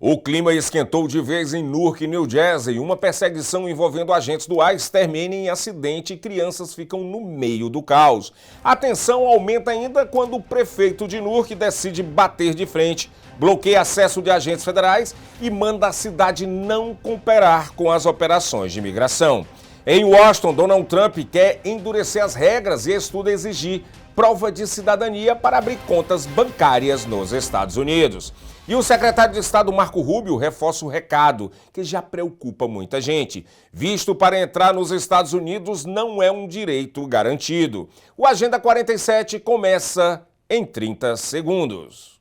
O clima esquentou de vez em Newark, New Jersey. Uma perseguição envolvendo agentes do ICE termina em acidente e crianças ficam no meio do caos. A tensão aumenta ainda quando o prefeito de Newark decide bater de frente, bloqueia acesso de agentes federais e manda a cidade não cooperar com as operações de imigração. Em Washington, Donald Trump quer endurecer as regras e estuda exigir prova de cidadania para abrir contas bancárias nos Estados Unidos. E o secretário de Estado Marco Rubio reforça o recado, que já preocupa muita gente. Visto para entrar nos Estados Unidos não é um direito garantido. O Agenda 47 começa em 30 segundos.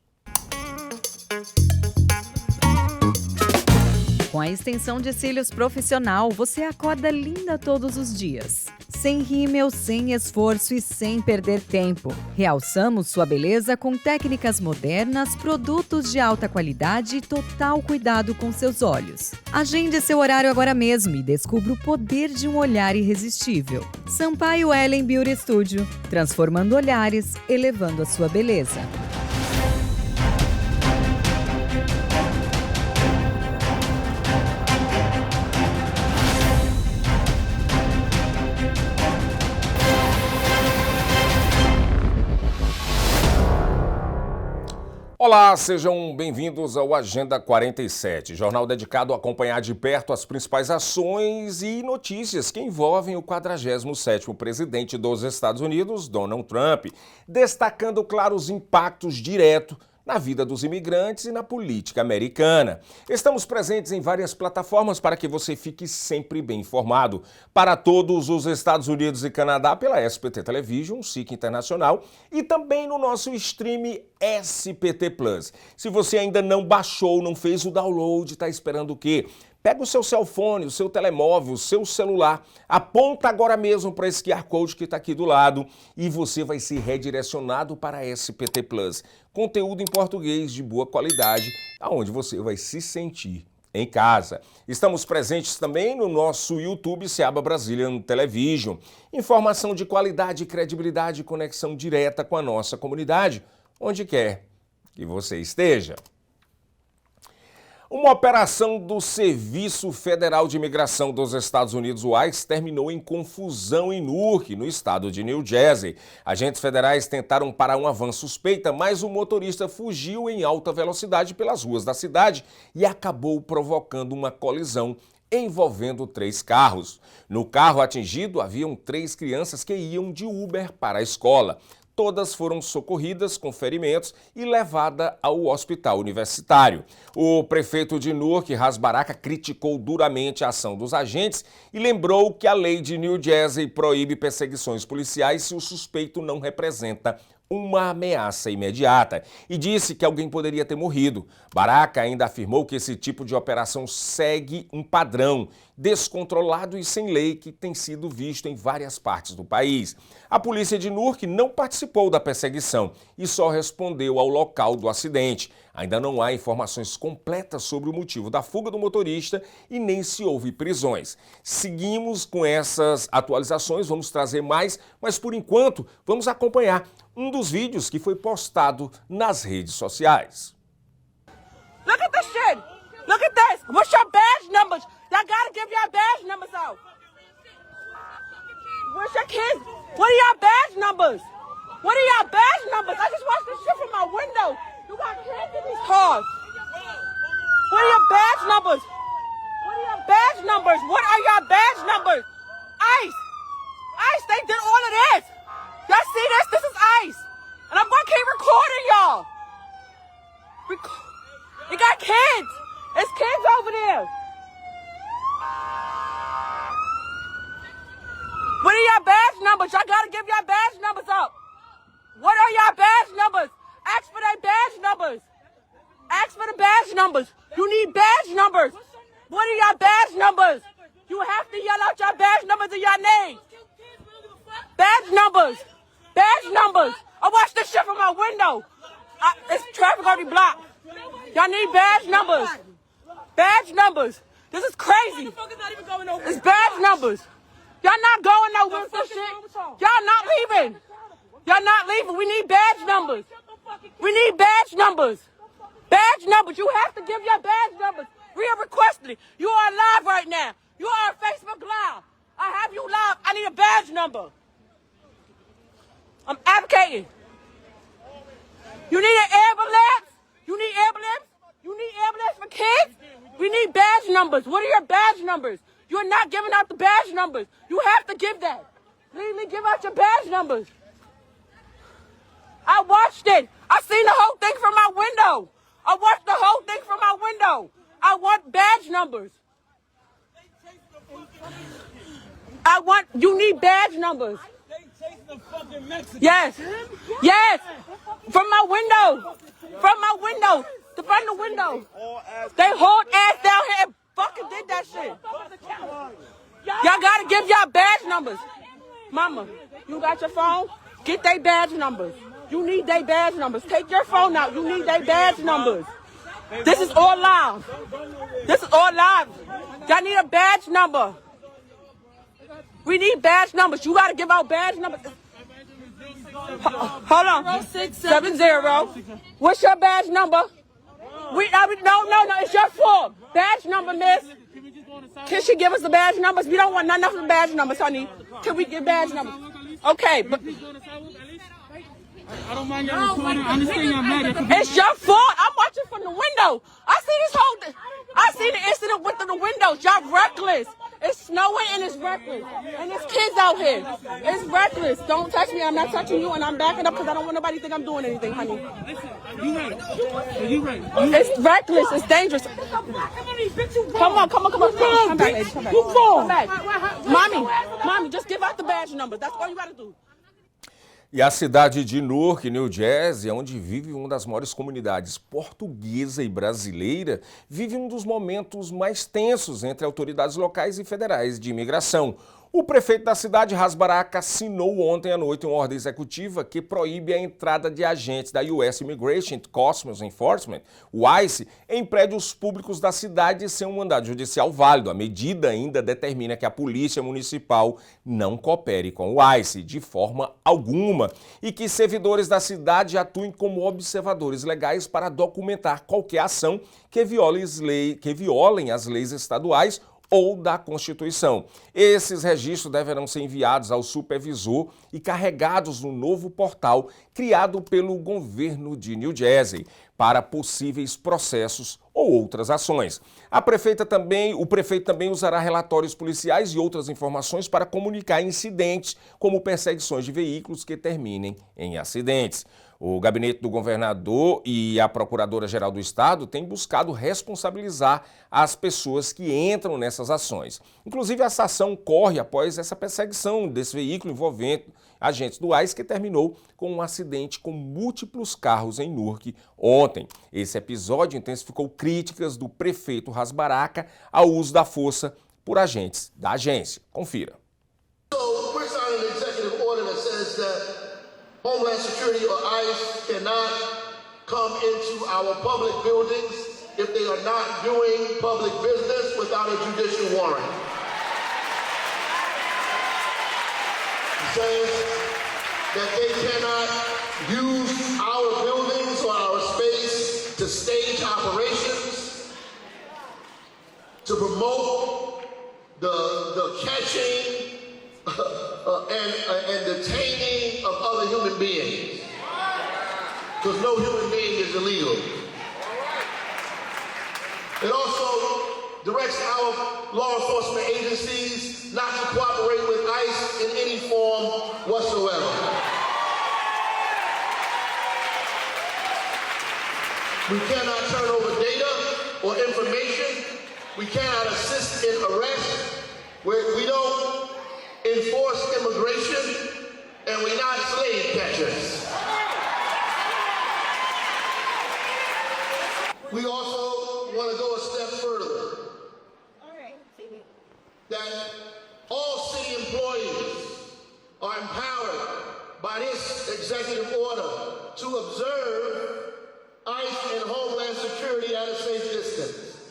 Com a extensão de cílios profissional, você acorda linda todos os dias. Sem rímel, sem esforço e sem perder tempo. Realçamos sua beleza com técnicas modernas, produtos de alta qualidade e total cuidado com seus olhos. Agende seu horário agora mesmo e descubra o poder de um olhar irresistível. Sampaio Ellen Beauty Studio, transformando olhares, elevando a sua beleza. Olá, sejam bem-vindos ao Agenda 47, jornal dedicado a acompanhar de perto as principais ações e notícias que envolvem o 47º presidente dos Estados Unidos, Donald Trump, destacando, claro, os impactos diretos na vida dos imigrantes e na política americana. Estamos presentes em várias plataformas para que você fique sempre bem informado. Para todos os Estados Unidos e Canadá, pela SPT Television, SIC Internacional, e também no nosso stream SPT Plus. Se você ainda não baixou, não fez o download, está esperando o quê? Pega o seu cellphone, o seu telemóvel, o seu celular, aponta agora mesmo para esse QR Code que está aqui do lado e você vai ser redirecionado para a SPT Plus. Conteúdo em português de boa qualidade, aonde você vai se sentir em casa. Estamos presentes também no nosso YouTube Seaba Brazilian Television. Informação de qualidade, credibilidade e conexão direta com a nossa comunidade, onde quer que você esteja. Uma operação do Serviço Federal de Imigração dos Estados Unidos, o ICE, terminou em confusão em Newark, no estado de New Jersey. Agentes federais tentaram parar uma van suspeita, mas o motorista fugiu em alta velocidade pelas ruas da cidade e acabou provocando uma colisão envolvendo 3 carros. No carro atingido haviam 3 crianças que iam de Uber para a escola. Todas foram socorridas com ferimentos e levadas ao hospital universitário. O prefeito de Newark, Ras Baraka, criticou duramente a ação dos agentes e lembrou que a lei de New Jersey proíbe perseguições policiais se o suspeito não representa uma ameaça imediata e disse que alguém poderia ter morrido. Baraka ainda afirmou que esse tipo de operação segue um padrão descontrolado e sem lei que tem sido visto em várias partes do país. A polícia de Newark não participou da perseguição e só respondeu ao local do acidente. Ainda não há informações completas sobre o motivo da fuga do motorista e nem se houve prisões. Seguimos com essas atualizações, vamos trazer mais, mas por enquanto vamos acompanhar um dos vídeos que foi postado nas redes sociais. Look at this shit! Look at this! What's your badge numbers? Y'all gotta give your badge numbers out. Where's your kids? What are your badge numbers? What are your badge numbers? I just watched this shit from my window. You got kids in these cars. What are your badge numbers? What are your badge numbers? What are your badge numbers? ICE! ICE, they did all of this! Y'all see this? This is ICE! And I'm gonna keep recording y'all! You got kids! There's kids over there! What are your badge numbers? Y'all gotta give your badge numbers up! What are your badge numbers? Ask for their badge numbers! Ask for the badge numbers! You need badge numbers! What are your badge numbers? You have to yell out your badge numbers and your name! Badge numbers! Badge numbers! I watched this shit from my window! It's traffic already blocked! Y'all need badge numbers! Badge numbers! This is crazy! It's badge numbers! Y'all not going nowhere with this shit! Y'all not leaving! Y'all not leaving! We need badge numbers! We need badge numbers! Badge numbers! You have to give your badge Anthony. You are live right now. You are on Facebook Live. I have you live. I need a badge number. I'm advocating. You need an ambulance? You need ambulance? You need ambulance for kids? We need badge numbers. What are your badge numbers? You're not giving out the badge numbers. You have to give that. Legally give out your badge numbers. I watched it. I seen the whole thing from my window. I watched the whole thing from my window. I want badge numbers. You need badge numbers. Yes. Yes. From my window. From my window. From the window. They hauled ass down here and fucking did that shit. Y'all gotta give y'all badge numbers. Mama, you got your phone? Get their badge numbers. You need their badge numbers. Take your phone out. You need their badge numbers. This is all live. This is all live. Y'all need a badge number. We need badge numbers. You gotta give out badge numbers. Hold on. 670. What's your badge number? No, it's your form. Badge number, miss. Can she give us the badge numbers? We don't want none of the badge numbers, honey. Can we get badge numbers? Okay, but I don't mind y'all recording. I understand y'all mad at me. It's your fault. I'm watching from the window. I see this whole thing. I see the incident with the windows. Y'all reckless. It's snowing and it's reckless. And there's kids out here. It's reckless. Don't touch me. I'm not touching you, and I'm backing up because I don't want nobody to think I'm doing anything, honey. You right. It's reckless. It's dangerous. Come on. Come back, lady. Come back. Mommy, just give out the badge number. That's all you got to do. E a cidade de Newark, New Jersey, onde vive uma das maiores comunidades portuguesa e brasileira, vive um dos momentos mais tensos entre autoridades locais e federais de imigração. O prefeito da cidade, Ras Baraka, assinou ontem à noite uma ordem executiva que proíbe a entrada de agentes da US Immigration and Customs Enforcement, o ICE, em prédios públicos da cidade sem um mandado judicial válido. A medida ainda determina que a Polícia Municipal não coopere com o ICE de forma alguma e que servidores da cidade atuem como observadores legais para documentar qualquer ação que violem as leis estaduais ou da Constituição. Esses registros deverão ser enviados ao supervisor e carregados no novo portal criado pelo governo de New Jersey para possíveis processos ou outras ações. O prefeito também usará relatórios policiais e outras informações para comunicar incidentes, como perseguições de veículos que terminem em acidentes. O gabinete do governador e a procuradora-geral do estado têm buscado responsabilizar as pessoas que entram nessas ações. Inclusive, essa ação corre após essa perseguição desse veículo envolvendo agentes do ICE que terminou com um acidente com múltiplos carros em Newark ontem. Esse episódio intensificou críticas do prefeito Ras Baraka ao uso da força por agentes da agência. Confira. Homeland Security or ICE cannot come into our public buildings if they are not doing public business without a judicial warrant. It says that they cannot use our buildings or our space to stage operations, to promote the catching and detaining of other human beings, because no human being is illegal. It also directs our law enforcement agencies not to cooperate with ICE in any form whatsoever. We cannot turn over data or information. We cannot assist in arrest. We don't enforce immigration, and we're not slave catchers. We also want to go a step further. That all city employees are empowered by this executive order to observe ICE and Homeland Security at a safe distance.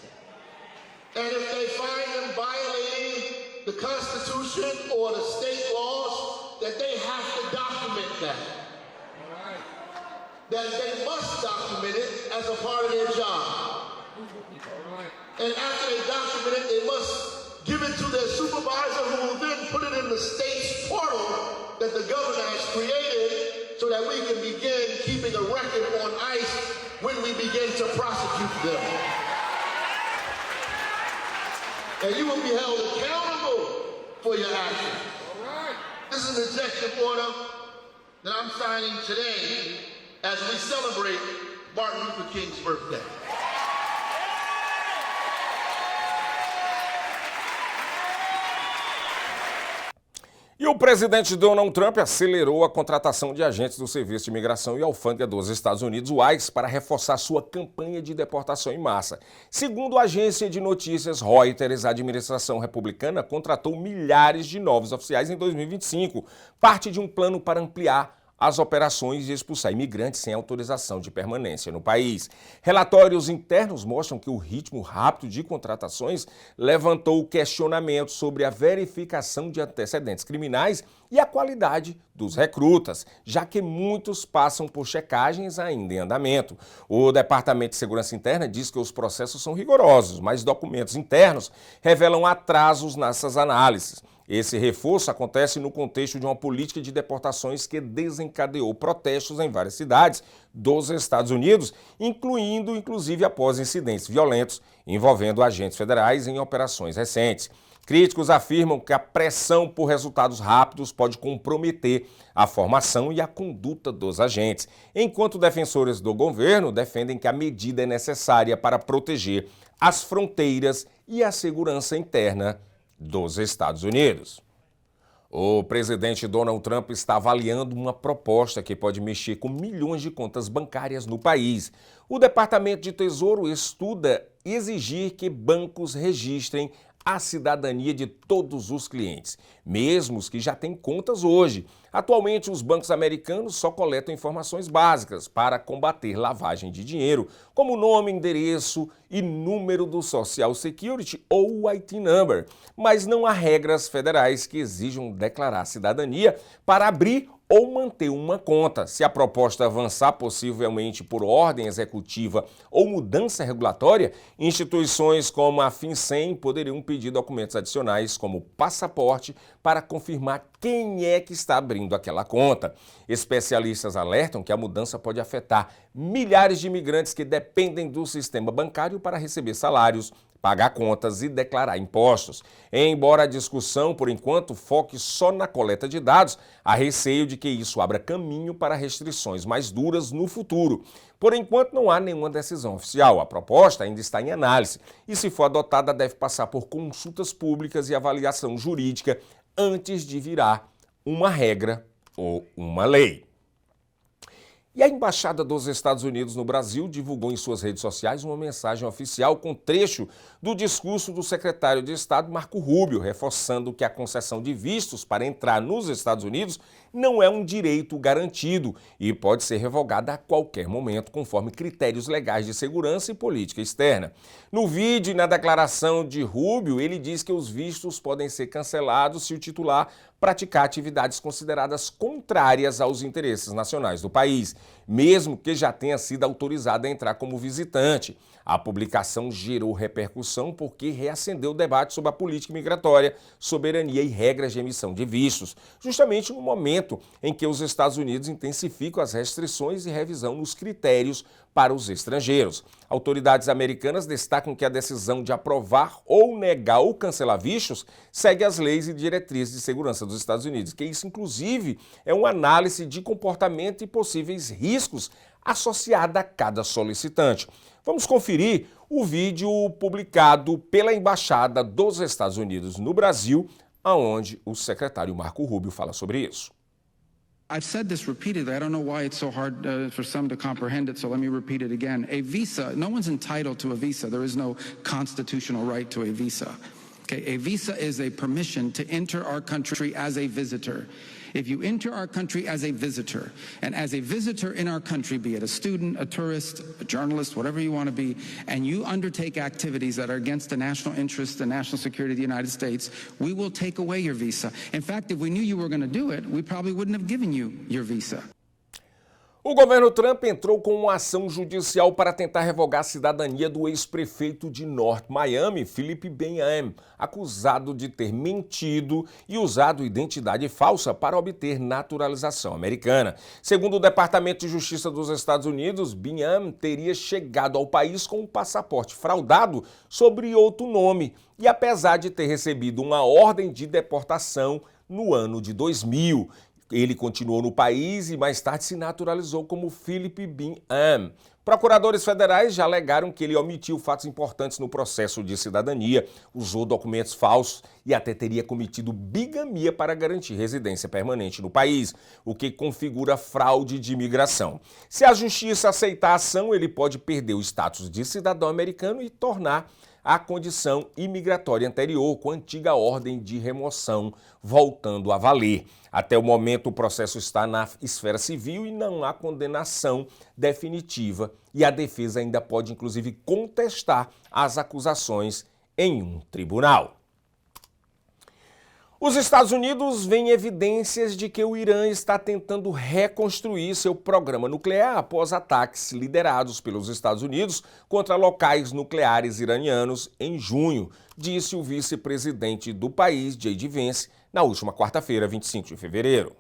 And if they find them violating the Constitution or the state laws, that they have to document that. That they must document it as a part of their job. And after they document it, they must give it to their supervisor, who will then put it in the state's portal that the governor has created so that we can begin keeping a record on ICE when we begin to prosecute them. And you will be held accountable for your actions. This is an executive order that I'm signing today as we celebrate Martin Luther King's birthday. E o presidente Donald Trump acelerou a contratação de agentes do Serviço de Imigração e Alfândega dos Estados Unidos, o ICE, para reforçar sua campanha de deportação em massa. Segundo a agência de notícias Reuters, a administração republicana contratou milhares de novos oficiais em 2025, parte de um plano para ampliar as operações de expulsar imigrantes sem autorização de permanência no país. Relatórios internos mostram que o ritmo rápido de contratações levantou questionamentos sobre a verificação de antecedentes criminais e a qualidade dos recrutas, já que muitos passam por checagens ainda em andamento. O Departamento de Segurança Interna diz que os processos são rigorosos, mas documentos internos revelam atrasos nessas análises. Esse reforço acontece no contexto de uma política de deportações que desencadeou protestos em várias cidades dos Estados Unidos, inclusive após incidentes violentos envolvendo agentes federais em operações recentes. Críticos afirmam que a pressão por resultados rápidos pode comprometer a formação e a conduta dos agentes, enquanto defensores do governo defendem que a medida é necessária para proteger as fronteiras e a segurança interna dos Estados Unidos. O presidente Donald Trump está avaliando uma proposta que pode mexer com milhões de contas bancárias no país. O Departamento de Tesouro estuda exigir que bancos registrem a cidadania de todos os clientes, mesmo os que já têm contas hoje. Atualmente, os bancos americanos só coletam informações básicas para combater lavagem de dinheiro, como nome, endereço e número do Social Security ou o IT Number, mas não há regras federais que exijam declarar cidadania para abrir ou manter uma conta. Se a proposta avançar possivelmente por ordem executiva ou mudança regulatória, instituições como a FinCEN poderiam pedir documentos adicionais como passaporte para confirmar quem é que está abrindo aquela conta. Especialistas alertam que a mudança pode afetar milhares de imigrantes que dependem do sistema bancário para receber salários, pagar contas e declarar impostos. Embora a discussão, por enquanto, foque só na coleta de dados, há receio de que isso abra caminho para restrições mais duras no futuro. Por enquanto, não há nenhuma decisão oficial. A proposta ainda está em análise e, se for adotada, deve passar por consultas públicas e avaliação jurídica antes de virar uma regra ou uma lei. E a Embaixada dos Estados Unidos no Brasil divulgou em suas redes sociais uma mensagem oficial com trecho do discurso do secretário de Estado, Marco Rubio, reforçando que a concessão de vistos para entrar nos Estados Unidos não é um direito garantido e pode ser revogada a qualquer momento, conforme critérios legais de segurança e política externa. No vídeo e na declaração de Rubio, ele diz que os vistos podem ser cancelados se o titular praticar atividades consideradas contrárias aos interesses nacionais do país, mesmo que já tenha sido autorizado a entrar como visitante. A publicação gerou repercussão porque reacendeu o debate sobre a política migratória, soberania e regras de emissão de vistos, justamente no momento em que os Estados Unidos intensificam as restrições e revisão nos critérios para os estrangeiros. Autoridades americanas destacam que a decisão de aprovar ou negar ou cancelar vistos segue as leis e diretrizes de segurança dos Estados Unidos, que isso, inclusive, é uma análise de comportamento e possíveis riscos associada a cada solicitante. Vamos conferir o vídeo publicado pela Embaixada dos Estados Unidos no Brasil, onde o secretário Marco Rubio fala sobre isso. I've said this repeatedly. I don't know why it's so hard for some to comprehend it, so let me repeat it again. A visa, no one's entitled to a visa. There is no constitutional right to a visa. Okay, a visa is a permission to enter our country as a visitor. If you enter our country as a visitor, and as a visitor in our country, be it a student, a tourist, a journalist, whatever you want to be, and you undertake activities that are against the national interest and national security of the United States, we will take away your visa. In fact, if we knew you were going to do it, we probably wouldn't have given you your visa. O governo Trump entrou com uma ação judicial para tentar revogar a cidadania do ex-prefeito de North Miami, Philip Bingham, acusado de ter mentido e usado identidade falsa para obter naturalização americana. Segundo o Departamento de Justiça dos Estados Unidos, Bingham teria chegado ao país com um passaporte fraudado sobre outro nome e, apesar de ter recebido uma ordem de deportação no ano de 2000, ele continuou no país e mais tarde se naturalizou como Philip Bingham. Procuradores federais já alegaram que ele omitiu fatos importantes no processo de cidadania, usou documentos falsos e até teria cometido bigamia para garantir residência permanente no país, o que configura fraude de imigração. Se a justiça aceitar a ação, ele pode perder o status de cidadão americano e tornar a condição imigratória anterior, com a antiga ordem de remoção voltando a valer. Até o momento, o processo está na esfera civil e não há condenação definitiva, e a defesa ainda pode, inclusive, contestar as acusações em um tribunal. Os Estados Unidos veem evidências de que o Irã está tentando reconstruir seu programa nuclear após ataques liderados pelos Estados Unidos contra locais nucleares iranianos em junho, disse o vice-presidente do país, J.D. Vance, na última quarta-feira, 25 de fevereiro.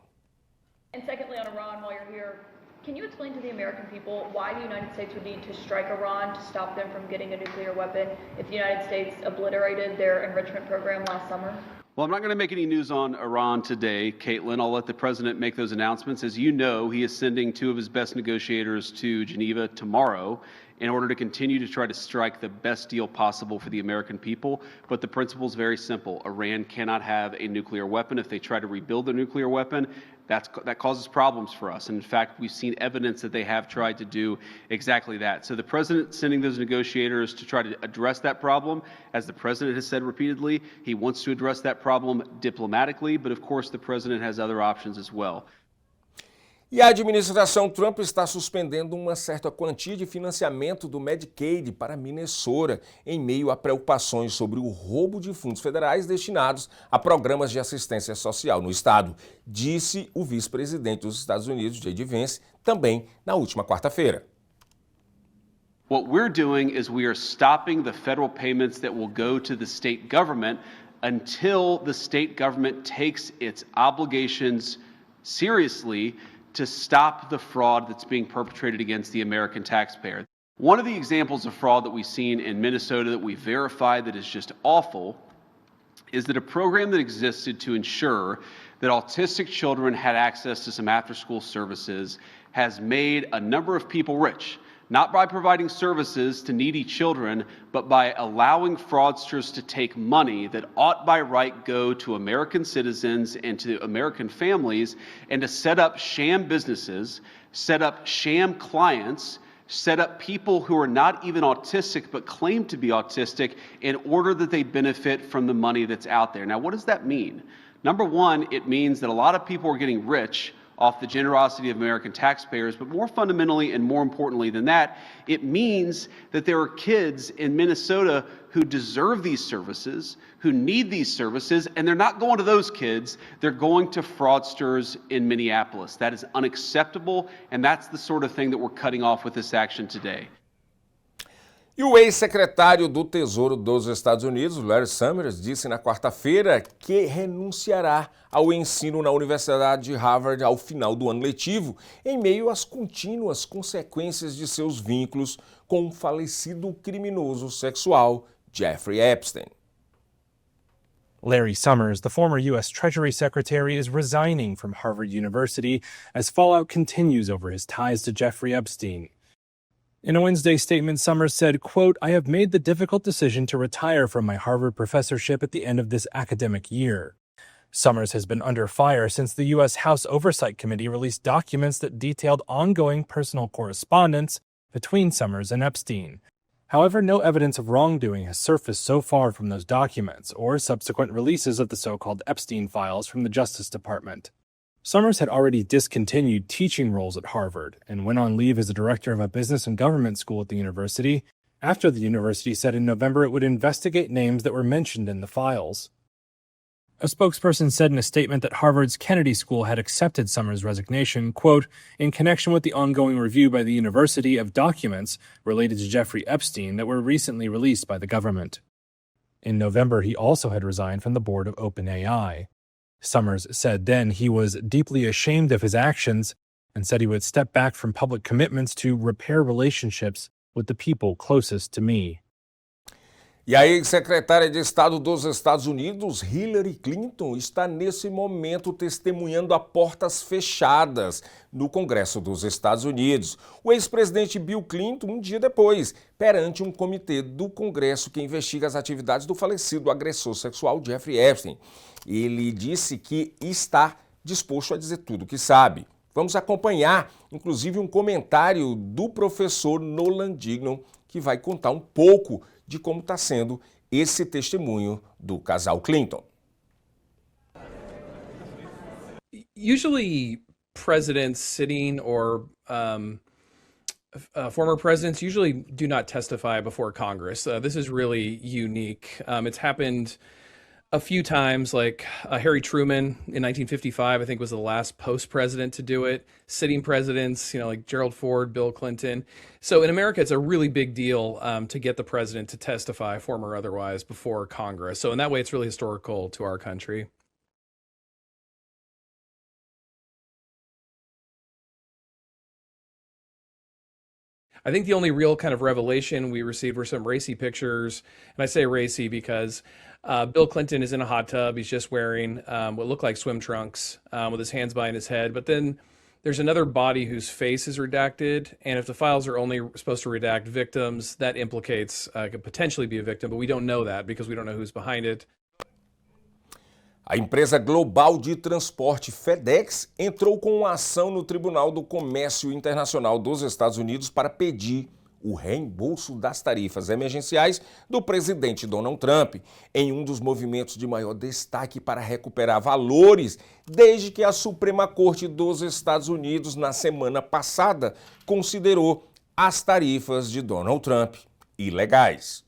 And secondly, on Iran, while you're here, can you explain to the American people why the United States would need to strike Iran to stop them from getting a nuclear weapon if the United States obliterated their enrichment program last summer? Well, I'm not going to make any news on Iran today, Caitlin. I'll let the president make those announcements. As you know, he is sending two of his best negotiators to Geneva tomorrow in order to continue to try to strike the best deal possible for the American people. But the principle is very simple. Iran cannot have a nuclear weapon. If they try to rebuild a nuclear weapon, that causes problems for us. And in fact, we've seen evidence that they have tried to do exactly that. So the president sending those negotiators to try to address that problem, as the president has said repeatedly, he wants to address that problem diplomatically, but of course the president has other options as well. E a administração Trump está suspendendo uma certa quantia de financiamento do Medicaid para Minnesota, em meio a preocupações sobre o roubo de fundos federais destinados a programas de assistência social no estado, disse o vice-presidente dos Estados Unidos, J.D. Vance, também na última quarta-feira. What we're doing is we are stopping the federal payments that will go to the state government until the state government takes its obligations seriously to stop the fraud that's being perpetrated against the American taxpayer. One of the examples of fraud that we've seen in Minnesota that we verified that is just awful is that a program that existed to ensure that autistic children had access to some after-school services has made a number of people rich, not by providing services to needy children, but by allowing fraudsters to take money that ought by right go to American citizens and to American families and to set up sham businesses, set up sham clients, set up people who are not even autistic but claim to be autistic in order that they benefit from the money that's out there. Now, what does that mean? Number one, it means that a lot of people are getting rich off the generosity of American taxpayers, but more fundamentally and more importantly than that, it means that there are kids in Minnesota who deserve these services, who need these services, and they're not going to those kids, they're going to fraudsters in Minneapolis. That is unacceptable, and that's the sort of thing that we're cutting off with this action today. E o ex-secretário do Tesouro dos Estados Unidos, Larry Summers, disse na quarta-feira que renunciará ao ensino na Universidade de Harvard ao final do ano letivo, em meio às contínuas consequências de seus vínculos com o falecido criminoso sexual Jeffrey Epstein. Larry Summers, the former U.S. Treasury Secretary, is resigning from Harvard University as fallout continues over his ties to Jeffrey Epstein. In a Wednesday statement, Summers said, quote, "I have made the difficult decision to retire from my Harvard professorship at the end of this academic year." Summers has been under fire since the U.S. House Oversight Committee released documents that detailed ongoing personal correspondence between Summers and Epstein. However, no evidence of wrongdoing has surfaced so far from those documents or subsequent releases of the so-called Epstein files from the Justice Department. Summers had already discontinued teaching roles at Harvard and went on leave as a director of a business and government school at the university after the university said in November it would investigate names that were mentioned in the files. A spokesperson said in a statement that Harvard's Kennedy School had accepted Summers' resignation, quote, in connection with the ongoing review by the university of documents related to Jeffrey Epstein that were recently released by the government. In November, he also had resigned from the board of OpenAI. Summers said then he was deeply ashamed of his actions and said he would step back from public commitments to repair relationships with the people closest to me. E a ex-secretária de Estado dos Estados Unidos, Hillary Clinton, está nesse momento testemunhando a portas fechadas no Congresso dos Estados Unidos. O ex-presidente Bill Clinton, um dia depois, perante um comitê do Congresso que investiga as atividades do falecido agressor sexual Jeffrey Epstein. Ele disse que está disposto a dizer tudo o que sabe. Vamos acompanhar, inclusive, um comentário do professor Nolan Dignon, que vai contar um pouco de como está sendo esse testemunho do casal Clinton. Usually presidents sitting or former presidents usually do not testify before Congress. This is really unique. It's happened a few times, like Harry Truman in 1955, I think, was the last post-president to do it. Sitting presidents, like Gerald Ford, Bill Clinton. So in America, it's a really big deal to get the president to testify, former or otherwise, before Congress. So in that way, it's really historical to our country. I think the only real kind of revelation we received were some racy pictures. And I say racy because Bill Clinton is in a hot tub. He's just wearing what look like swim trunks with his hands behind his head. But then there's another body whose face is redacted. And if the files are only supposed to redact victims, that implicates could potentially be a victim. But we don't know that because we don't know who's behind it. A empresa global de transporte FedEx entrou com uma ação no Tribunal do Comércio Internacional dos Estados Unidos para pedir o reembolso das tarifas emergenciais do presidente Donald Trump, em um dos movimentos de maior destaque para recuperar valores desde que a Suprema Corte dos Estados Unidos, na semana passada, considerou as tarifas de Donald Trump ilegais.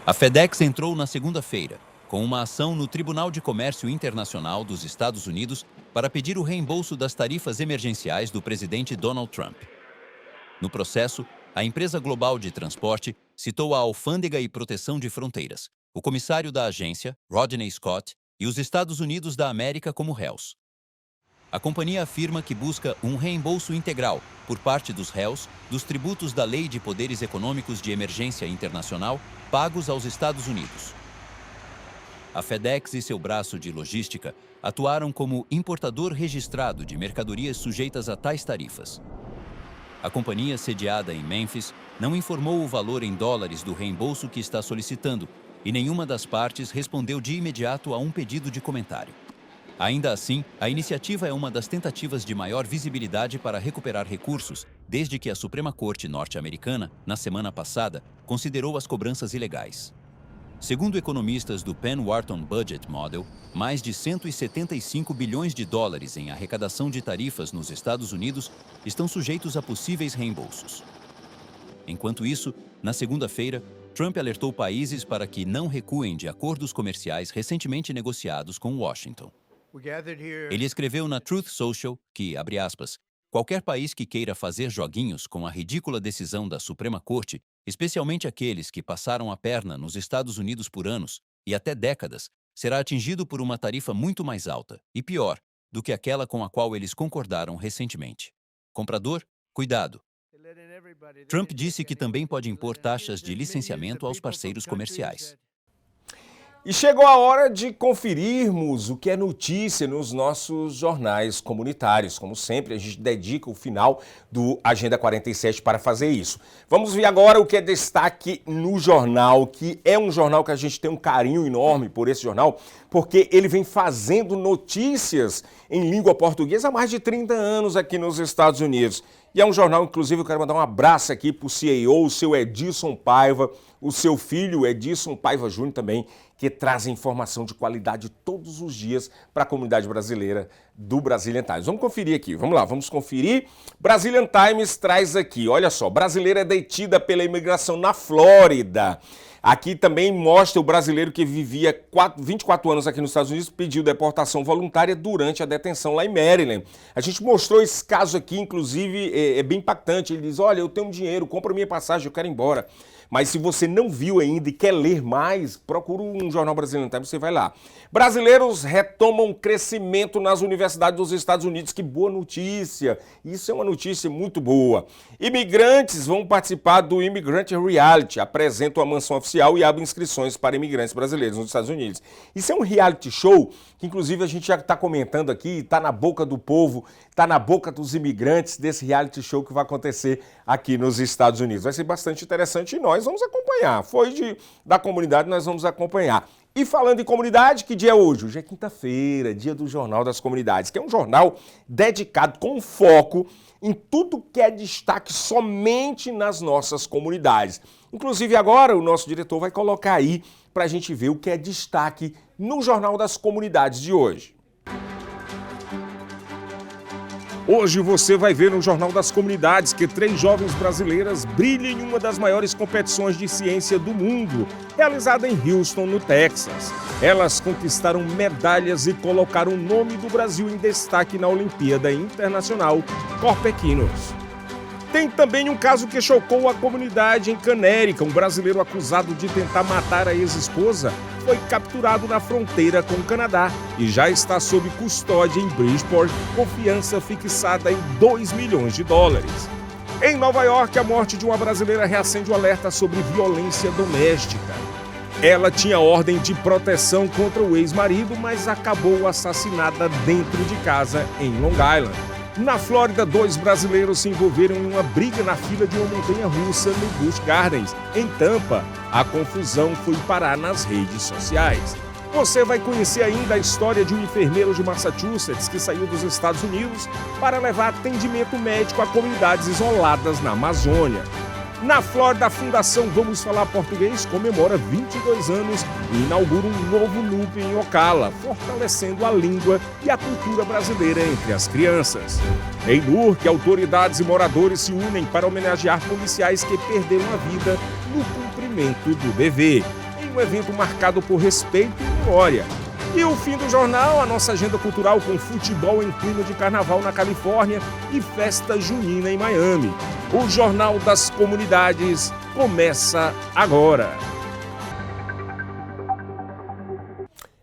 A FedEx entrou na segunda-feira com uma ação no Tribunal de Comércio Internacional dos Estados Unidos para pedir o reembolso das tarifas emergenciais do presidente Donald Trump. No processo, a empresa global de transporte citou a Alfândega e Proteção de Fronteiras, o comissário da agência, Rodney Scott, e os Estados Unidos da América como réus. A companhia afirma que busca um reembolso integral por parte dos réus dos tributos da Lei de Poderes Econômicos de Emergência Internacional pagos aos Estados Unidos. A FedEx e seu braço de logística atuaram como importador registrado de mercadorias sujeitas a tais tarifas. A companhia, sediada em Memphis, não informou o valor em dólares do reembolso que está solicitando e nenhuma das partes respondeu de imediato a um pedido de comentário. Ainda assim, a iniciativa é uma das tentativas de maior visibilidade para recuperar recursos desde que a Suprema Corte norte-americana, na semana passada, considerou as cobranças ilegais. Segundo economistas do Penn Wharton Budget Model, mais de 175 bilhões de dólares em arrecadação de tarifas nos Estados Unidos estão sujeitos a possíveis reembolsos. Enquanto isso, na segunda-feira, Trump alertou países para que não recuem de acordos comerciais recentemente negociados com Washington. Ele escreveu na Truth Social que, abre aspas, qualquer país que queira fazer joguinhos com a ridícula decisão da Suprema Corte, especialmente aqueles que passaram a perna nos Estados Unidos por anos e até décadas, será atingido por uma tarifa muito mais alta e pior do que aquela com a qual eles concordaram recentemente. Comprador, cuidado. Trump disse que também pode impor taxas de licenciamento aos parceiros comerciais. E chegou a hora de conferirmos o que é notícia nos nossos jornais comunitários. Como sempre, a gente dedica o final do Agenda 47 para fazer isso. Vamos ver agora o que é destaque no jornal, que é um jornal que a gente tem um carinho enorme por esse jornal, porque ele vem fazendo notícias em língua portuguesa há mais de 30 anos aqui nos Estados Unidos. E é um jornal, inclusive, eu quero mandar um abraço aqui para o CEO, o seu Edson Paiva, o seu filho Edson Paiva Júnior também, que traz informação de qualidade todos os dias para a comunidade brasileira do Brazilian Times. Vamos conferir aqui, vamos lá, vamos conferir. Brazilian Times traz aqui, olha só, brasileira é detida pela imigração na Flórida. Aqui também mostra o brasileiro que vivia 24 anos aqui nos Estados Unidos, pediu deportação voluntária durante a detenção lá em Maryland. A gente mostrou esse caso aqui, inclusive, é bem impactante. Ele diz, olha, eu tenho dinheiro, compra minha passagem, eu quero ir embora. Mas se você não viu ainda e quer ler mais, procura um Jornal Brasileiro Time, você vai lá. Brasileiros retomam crescimento nas universidades dos Estados Unidos. Que boa notícia! Isso é uma notícia muito boa. Imigrantes vão participar do Immigrant Reality. Apresentam a mansão oficial e abrem inscrições para imigrantes brasileiros nos Estados Unidos. Isso é um reality show que, inclusive, a gente já está comentando aqui, está na boca do povo, está na boca dos imigrantes desse reality show que vai acontecer aqui nos Estados Unidos. Vai ser bastante interessante e nós vamos acompanhar. Foi da comunidade, nós vamos acompanhar. E falando em comunidade, que dia é hoje? Hoje é quinta-feira, dia do Jornal das Comunidades, que é um jornal dedicado com foco em tudo que é destaque somente nas nossas comunidades. Inclusive agora o nosso diretor vai colocar aí para a gente ver o que é destaque no Jornal das Comunidades de hoje. Hoje você vai ver no Jornal das Comunidades que 3 jovens brasileiras brilham em uma das maiores competições de ciência do mundo, realizada em Houston, no Texas. Elas conquistaram medalhas e colocaram o nome do Brasil em destaque na Olimpíada Internacional Corpequinos. Tem também um caso que chocou a comunidade em Canérica. Um brasileiro acusado de tentar matar a ex-esposa foi capturado na fronteira com o Canadá e já está sob custódia em Bridgeport, com fiança fixada em $2 milhões. Em Nova York, a morte de uma brasileira reacende o alerta sobre violência doméstica. Ela tinha ordem de proteção contra o ex-marido, mas acabou assassinada dentro de casa em Long Island. Na Flórida, 2 brasileiros se envolveram em uma briga na fila de uma montanha-russa no Busch Gardens. Em Tampa, a confusão foi parar nas redes sociais. Você vai conhecer ainda a história de um enfermeiro de Massachusetts que saiu dos Estados Unidos para levar atendimento médico a comunidades isoladas na Amazônia. Na Flórida, a Fundação Vamos Falar Português comemora 22 anos e inaugura um novo núcleo em Ocala, fortalecendo a língua e a cultura brasileira entre as crianças. Em Newark, autoridades e moradores se unem para homenagear policiais que perderam a vida no cumprimento do dever, em um evento marcado por respeito e memória. E o fim do jornal, a nossa agenda cultural com futebol em clima de carnaval na Califórnia e festa junina em Miami. O Jornal das Comunidades começa agora.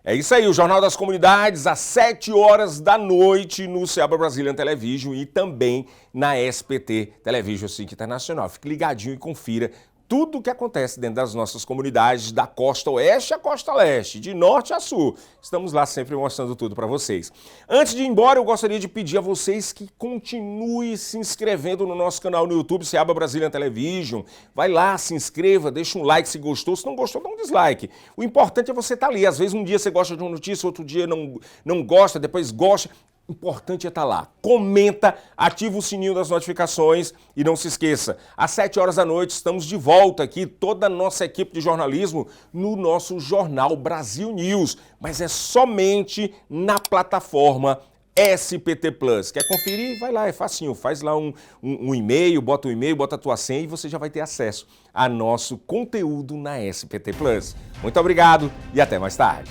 É isso aí, o Jornal das Comunidades, às 7 horas da noite no Seabra Brazilian Television e também na SPT Television Sync Internacional. Fique ligadinho e confira tudo o que acontece dentro das nossas comunidades, da costa oeste à costa leste, de norte a sul. Estamos lá sempre mostrando tudo para vocês. Antes de ir embora, eu gostaria de pedir a vocês que continuem se inscrevendo no nosso canal no YouTube, Seabra Brazilian Television. Vai lá, se inscreva, deixa um like se gostou. Se não gostou, dá um dislike. O importante é você estar ali. Às vezes um dia você gosta de uma notícia, outro dia não gosta, depois gosta. O importante é estar lá. Comenta, ativa o sininho das notificações e não se esqueça, às 7 horas da noite estamos de volta aqui, toda a nossa equipe de jornalismo, no nosso Jornal Brasil News. Mas é somente na plataforma SPT Plus. Quer conferir? Vai lá, é facinho. Faz lá um e-mail, bota a tua senha e você já vai ter acesso a nosso conteúdo na SPT Plus. Muito obrigado e até mais tarde.